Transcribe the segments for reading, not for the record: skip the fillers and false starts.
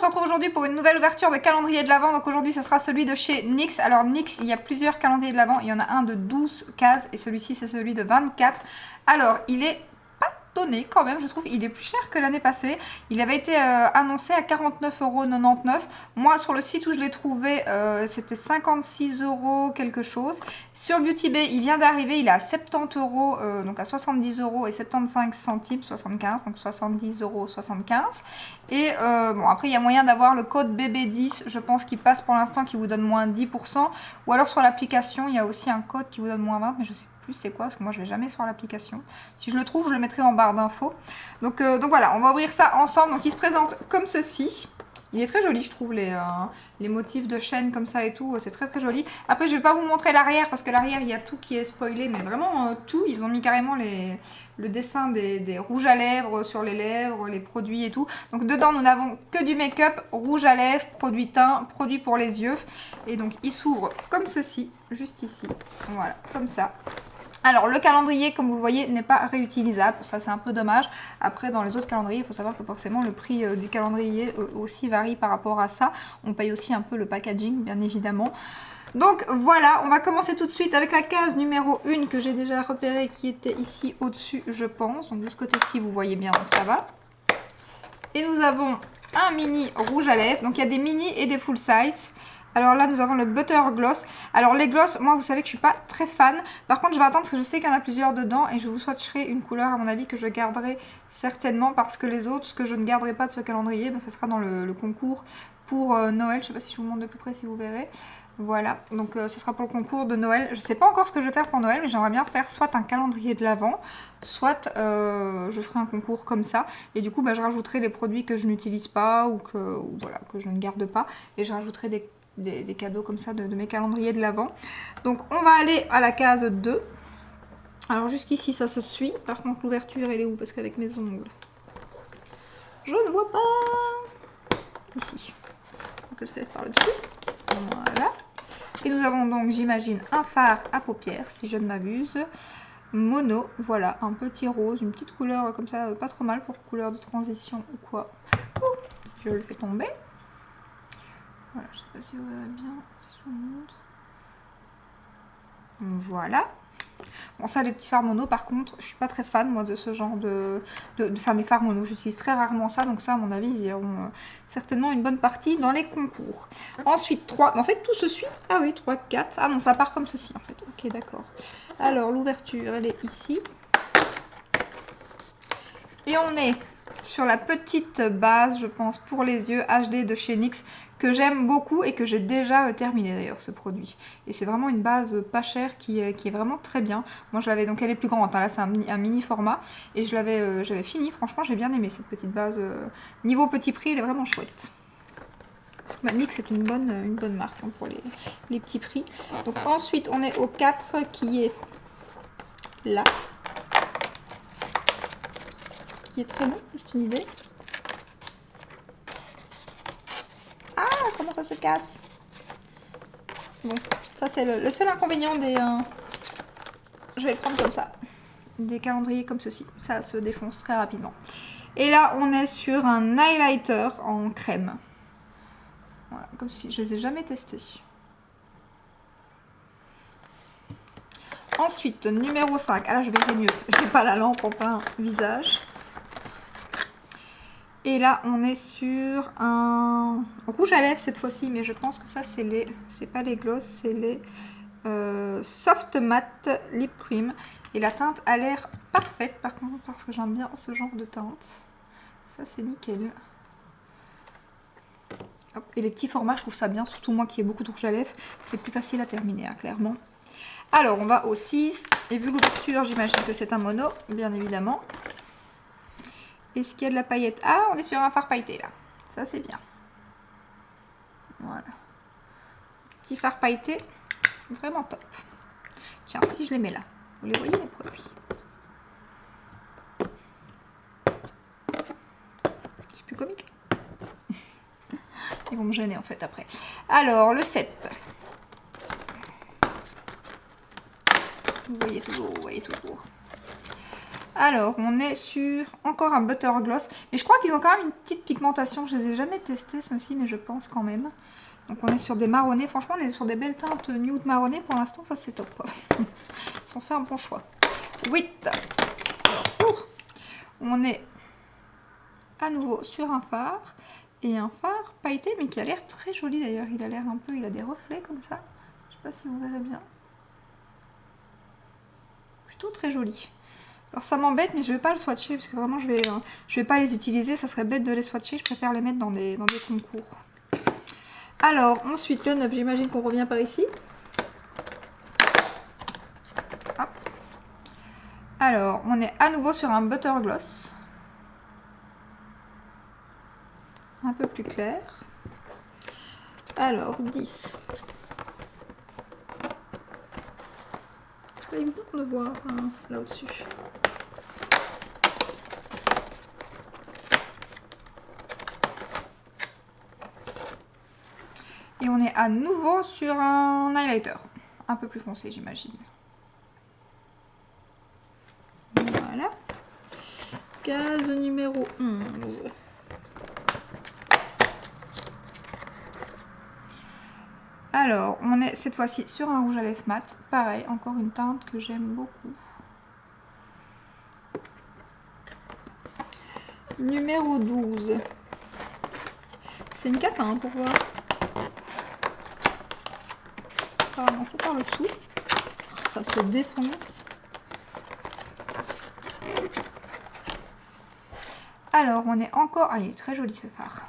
se retrouve aujourd'hui pour une nouvelle ouverture de calendrier de l'Avent. Donc aujourd'hui, ce sera celui de chez NYX. Alors NYX, il y a plusieurs calendriers de l'Avent. Il y en a un de 12 cases et celui-ci, c'est celui de 24. Alors, il est pas donné quand même, je trouve. Il est plus cher que l'année passée. Il avait été annoncé à 49,99 €. Moi, sur le site où je l'ai trouvé, c'était 56 € quelque chose. Sur Beauty Bay, il vient d'arriver. Il est à 70 €, donc à 70 € et 75 centimes, 75, donc 70,75 €. Et bon, après, il y a moyen d'avoir le code BB10, je pense, qui passe pour l'instant, qui vous donne moins 10%. Ou alors sur l'application, il y a aussi un code qui vous donne moins 20, mais je sais plus c'est quoi, parce que moi, je vais jamais sur l'application. Si je le trouve, je le mettrai en barre d'infos. Donc voilà, on va ouvrir ça ensemble. Donc il se présente comme ceci. Il est très joli, je trouve, les motifs de chaîne comme ça et tout, c'est très très joli. Après, je vais pas vous montrer l'arrière, parce que l'arrière, il y a tout qui est spoilé, mais vraiment tout. Ils ont mis carrément le dessin des rouges à lèvres sur les lèvres, les produits et tout. Donc dedans, nous n'avons que du make-up, rouge à lèvres, produit teint, produit pour les yeux. Et donc, il s'ouvre comme ceci, juste ici. Voilà, comme ça. Alors, le calendrier, comme vous le voyez, n'est pas réutilisable. Ça, c'est un peu dommage. Après, dans les autres calendriers, il faut savoir que forcément, le prix du calendrier aussi varie par rapport à ça. On paye aussi un peu le packaging, bien évidemment. Donc, voilà, on va commencer tout de suite avec la case numéro 1 que j'ai déjà repérée, qui était ici au-dessus, je pense. Donc, de ce côté-ci, vous voyez bien, donc ça va. Et nous avons un mini rouge à lèvres. Donc, il y a des mini et des full size. Alors là, nous avons le Butter Gloss. Alors les gloss, moi, vous savez que je suis pas très fan. Par contre, je vais attendre parce que je sais qu'il y en a plusieurs dedans. Et je vous swatcherai une couleur, à mon avis, que je garderai certainement. Parce que les autres, ce que je ne garderai pas de ce calendrier, ben, ça sera dans le concours pour Noël. Je sais pas si je vous montre de plus près, si vous verrez. Voilà, donc ce sera pour le concours de Noël. Je sais pas encore ce que je vais faire pour Noël, mais j'aimerais bien faire soit un calendrier de l'Avent, soit je ferai un concours comme ça. Et du coup, ben, je rajouterai les produits que je n'utilise pas ou voilà, que je ne garde pas. Et je rajouterai des cadeaux comme ça de mes calendriers de l'Avent. Donc on va aller à la case 2. Alors jusqu'ici ça se suit. Par contre l'ouverture elle est où? Parce qu'avec mes ongles je ne vois pas. Ici. Donc elle se lève par le dessus. Voilà. Et nous avons donc, j'imagine, un fard à paupières, si je ne m'abuse. Mono, voilà, un petit rose, une petite couleur comme ça, pas trop mal pour couleur de transition ou quoi. Si je le fais tomber. Voilà, je sais pas si vous verrez bien, si je vous montre. Voilà. Bon, ça, les petits fards mono, par contre, je suis pas très fan, moi, de ce genre enfin, des fards mono. J'utilise très rarement ça, donc ça, à mon avis, ils iront certainement une bonne partie dans les concours. Ensuite, 3. En fait, tout se suit. Ah oui, 3, 4. Ah non, ça part comme ceci, en fait. Ok, d'accord. Alors, l'ouverture, elle est ici. Et on est sur la petite base, je pense, pour les yeux HD de chez NYX, que j'aime beaucoup et que j'ai déjà terminé d'ailleurs ce produit. Et c'est vraiment une base pas chère qui est vraiment très bien. Moi je l'avais, donc elle est plus grande, hein, là c'est un mini format. Et j'avais fini, franchement j'ai bien aimé cette petite base. Niveau petit prix, elle est vraiment chouette. Bah, NYX c'est une bonne marque hein, pour les petits prix. Donc ensuite on est au 4 qui est là. Qui est très long, juste une idée. Ah, comment ça se casse? Bon, ça c'est le seul inconvénient des... je vais le prendre comme ça. Des calendriers comme ceci. Ça se défonce très rapidement. Et là, on est sur un highlighter en crème. Voilà, comme si je les ai jamais testés. Ensuite, numéro 5. Ah là, je verrai mieux. J'ai pas la lampe en plein visage. Et là, on est sur un rouge à lèvres cette fois-ci, mais je pense que ça, c'est pas les gloss, c'est les Soft Matte Lip Cream. Et la teinte a l'air parfaite, par contre, parce que j'aime bien ce genre de teinte. Ça, c'est nickel. Hop. Et les petits formats, je trouve ça bien, surtout moi qui ai beaucoup de rouge à lèvres. C'est plus facile à terminer, hein, clairement. Alors, on va au 6. Et vu l'ouverture, j'imagine que c'est un mono, bien évidemment. Est-ce qu'il y a de la paillette? Ah, on est sur un fard pailleté là. Ça, c'est bien. Voilà. Petit fard pailleté. Vraiment top. Tiens, si je les mets là. Vous les voyez, les produits? C'est plus comique. Ils vont me gêner en fait après. Alors, le 7. Vous voyez toujours, vous voyez toujours. Alors, on est sur encore un butter gloss. Mais je crois qu'ils ont quand même une petite pigmentation. Je les ai jamais testés, ceux-ci, mais je pense quand même. Donc, on est sur des marronnés. Franchement, on est sur des belles teintes nude marronnées. Pour l'instant, ça, c'est top. Ils ont fait un bon choix. 8. On est à nouveau sur un phare. Et un phare pailleté, mais qui a l'air très joli d'ailleurs. Il a l'air un peu... Il a des reflets comme ça. Je sais pas si vous verrez bien. Plutôt très joli. Alors ça m'embête, mais je vais pas le swatcher parce que vraiment je vais pas les utiliser. Ça serait bête de les swatcher. Je préfère les mettre dans des concours. Alors ensuite le 9, j'imagine qu'on revient par ici. Hop. Alors on est à nouveau sur un butter gloss. Un peu plus clair. Alors 10. C'est pas évident de voir là au-dessus. Et on est à nouveau sur un highlighter. Un peu plus foncé, j'imagine. Voilà. Case numéro 11. Alors, on est cette fois-ci sur un rouge à lèvres mat. Pareil, encore une teinte que j'aime beaucoup. Numéro 12. C'est une cata hein, pour voir. On va commencer par le dessous. Ça se défonce. Alors, on est encore... Ah, il est très joli ce phare.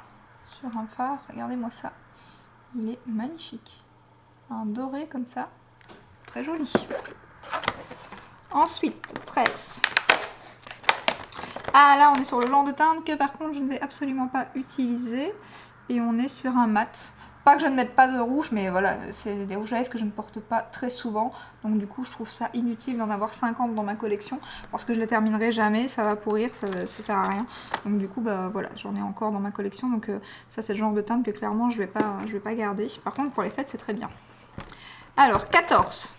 Sur un phare, regardez-moi ça. Il est magnifique. Un doré comme ça. Très joli. Ensuite, 13. Ah, là, on est sur le genre de teinte que par contre, je ne vais absolument pas utiliser. Et on est sur un mat. Pas que je ne mette pas de rouge, mais voilà, c'est des rouges à lèvres que je ne porte pas très souvent. Donc du coup, je trouve ça inutile d'en avoir 50 dans ma collection. Parce que je les terminerai jamais, ça va pourrir, ça sert à rien. Donc du coup, bah voilà, j'en ai encore dans ma collection. Donc ça, c'est le genre de teinte que clairement, je vais pas garder. Par contre, pour les fêtes, c'est très bien. Alors, 14.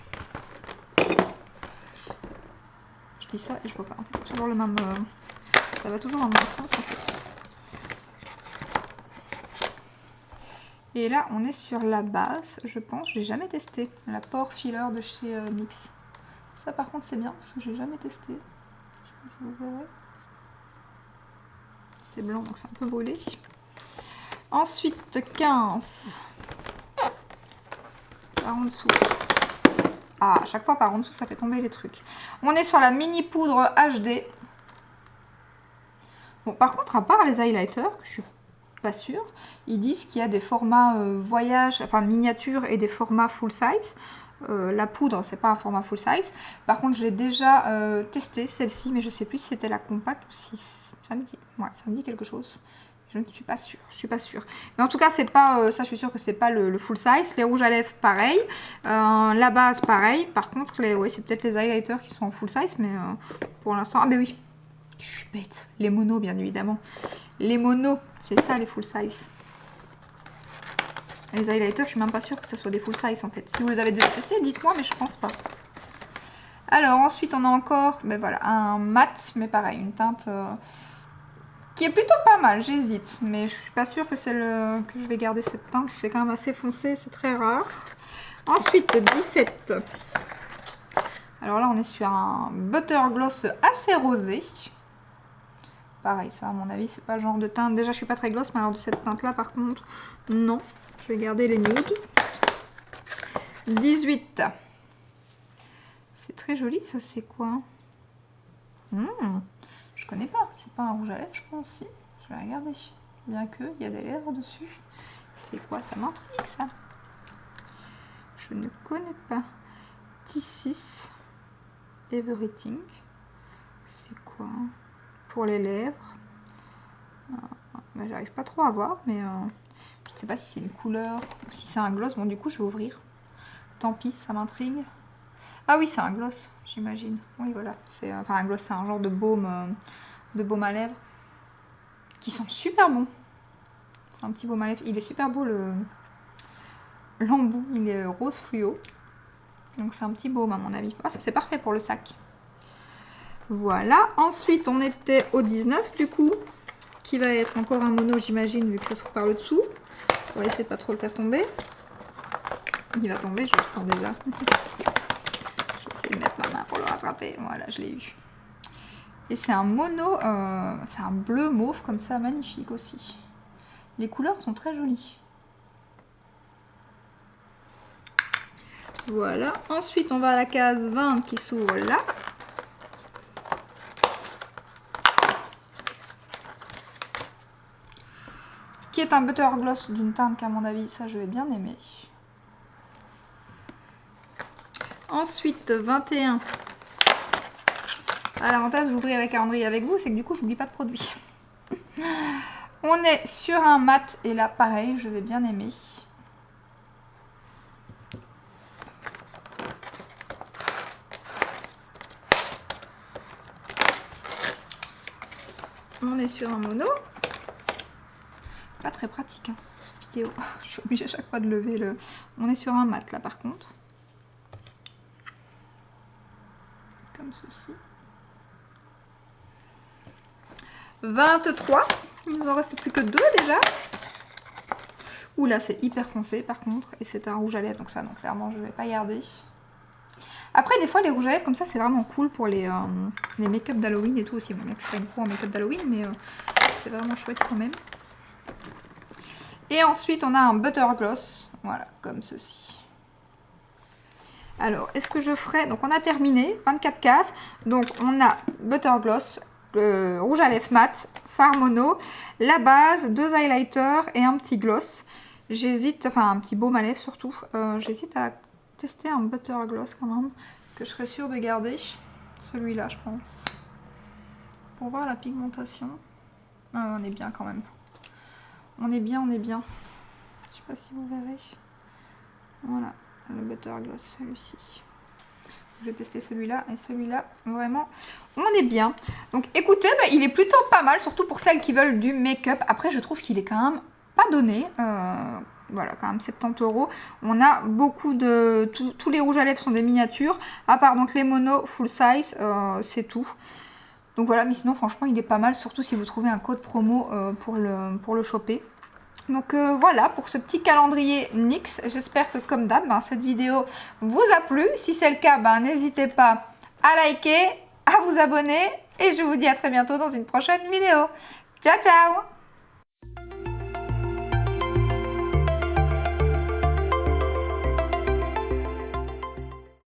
Je dis ça et je vois pas. En fait, c'est toujours le même... ça va toujours dans le même sens, en fait. Et là, on est sur la base, je pense. Je l'ai jamais testé. La Pore Filler de chez NYX. Ça, par contre, c'est bien parce que je l'ai jamais testé. Je sais pas si vous verrez. C'est blanc, donc c'est un peu brûlé. Ensuite, 15. Par en dessous. Ah, à chaque fois, par en dessous, ça fait tomber les trucs. On est sur la mini poudre HD. Bon, par contre, à part les highlighters, je suis pas sûre, ils disent qu'il y a des formats voyage, enfin miniature et des formats full size. La poudre, c'est pas un format full size. Par contre, je l'ai déjà testé celle-ci, mais je sais plus si c'était la compacte ou si ça me dit. Ouais, ça me dit quelque chose. Je ne suis pas sûre. Je suis pas sûre. Mais en tout cas, c'est pas ça. Je suis sûre que c'est pas le full size. Les rouges à lèvres, pareil. La base, pareil. Par contre, ouais, c'est peut-être les highlighters qui sont en full size, mais pour l'instant, ah ben oui. Je suis bête. Les monos, bien évidemment. Les monos, c'est ça les full size. Les highlighters, je suis même pas sûre que ce soit des full size en fait. Si vous les avez déjà testés, dites-moi, mais je pense pas. Alors ensuite, on a encore, ben voilà, un mat, mais pareil, une teinte qui est plutôt pas mal. J'hésite, mais je suis pas sûre que c'est que je vais garder cette teinte. C'est quand même assez foncé, c'est très rare. Ensuite, 17. Alors là, on est sur un butter gloss assez rosé. Pareil, ça à mon avis, c'est pas le genre de teinte. Déjà, je suis pas très gloss, mais alors de cette teinte-là, par contre, non. Je vais garder les nudes. 18. C'est très joli, ça, c'est quoi? Je connais pas. C'est pas un rouge à lèvres, je pense, si. Je vais regarder. Bien que, il y a des lèvres dessus. C'est quoi? Ça m'intrigue, ça. Je ne connais pas. T6 Everything. C'est quoi? Pour les lèvres. J'arrive pas trop à voir, mais je ne sais pas si c'est une couleur ou si c'est un gloss. Bon, du coup, je vais ouvrir. Tant pis, ça m'intrigue. Ah oui, c'est un gloss, j'imagine. Oui, voilà. Enfin, un gloss, c'est un genre de baume à lèvres qui sont super bons. C'est un petit baume à lèvres. Il est super beau, l'embout. Il est rose fluo. Donc, c'est un petit baume, à mon avis. Ah, ça, c'est parfait pour le sac. Voilà. Ensuite, on était au 19 du coup, qui va être encore un mono, j'imagine, vu que ça s'ouvre par le dessous. On va essayer de pas trop le faire tomber. Il va tomber, je le sens déjà. Je vais essayer de mettre ma main pour le rattraper. Voilà, je l'ai eu. Et c'est un mono, c'est un bleu mauve comme ça, magnifique aussi. Les couleurs sont très jolies. Voilà. Ensuite, on va à la case 20 qui s'ouvre là. Qui est un butter gloss d'une teinte qu'à mon avis, ça je vais bien aimer. Ensuite, 21. À l'avantage d'ouvrir le calendrier avec vous, c'est que du coup, j'oublie pas de produit. On est sur un mat et là, pareil, je vais bien aimer. On est sur un mono. Pas très pratique, hein, cette vidéo. Je suis obligée à chaque fois de lever le... On est sur un mat là, par contre. Comme ceci. 23. Il ne nous en reste plus que 2 déjà. Ouh là, c'est hyper foncé par contre. Et c'est un rouge à lèvres, donc ça, donc clairement, je ne vais pas garder. Après, des fois, les rouges à lèvres comme ça, c'est vraiment cool pour les make-up d'Halloween et tout aussi. Bon, bien que je suis pas une pro en make-up d'Halloween, mais c'est vraiment chouette quand même. Et ensuite, on a un butter gloss. Voilà, comme ceci. Alors, est-ce que je ferai... Donc, on a terminé, 24 cases. Donc, on a butter gloss, le rouge à lèvres mat, fard mono, la base, 2 highlighters et un petit gloss. J'hésite, enfin un petit baume à lèvres surtout. J'hésite à tester un butter gloss quand même, que je serais sûre de garder. Celui-là, je pense. Pour voir la pigmentation. Ah, on est bien quand même. On est bien, on est bien. Je sais pas si vous verrez. Voilà, le butter gloss, celui-ci. Je vais tester celui-là et celui-là, vraiment, on est bien. Donc écoutez, bah, il est plutôt pas mal, surtout pour celles qui veulent du make-up. Après, je trouve qu'il est quand même pas donné. Voilà, quand même 70 €. On a beaucoup de... Tous les rouges à lèvres sont des miniatures. À part donc les monos full size, c'est tout. Donc voilà, mais sinon franchement il est pas mal, surtout si vous trouvez un code promo pour le choper. Donc voilà pour ce petit calendrier NYX. J'espère que comme d'hab, cette vidéo vous a plu. Si c'est le cas, n'hésitez pas à liker, à vous abonner. Et je vous dis à très bientôt dans une prochaine vidéo. Ciao ciao!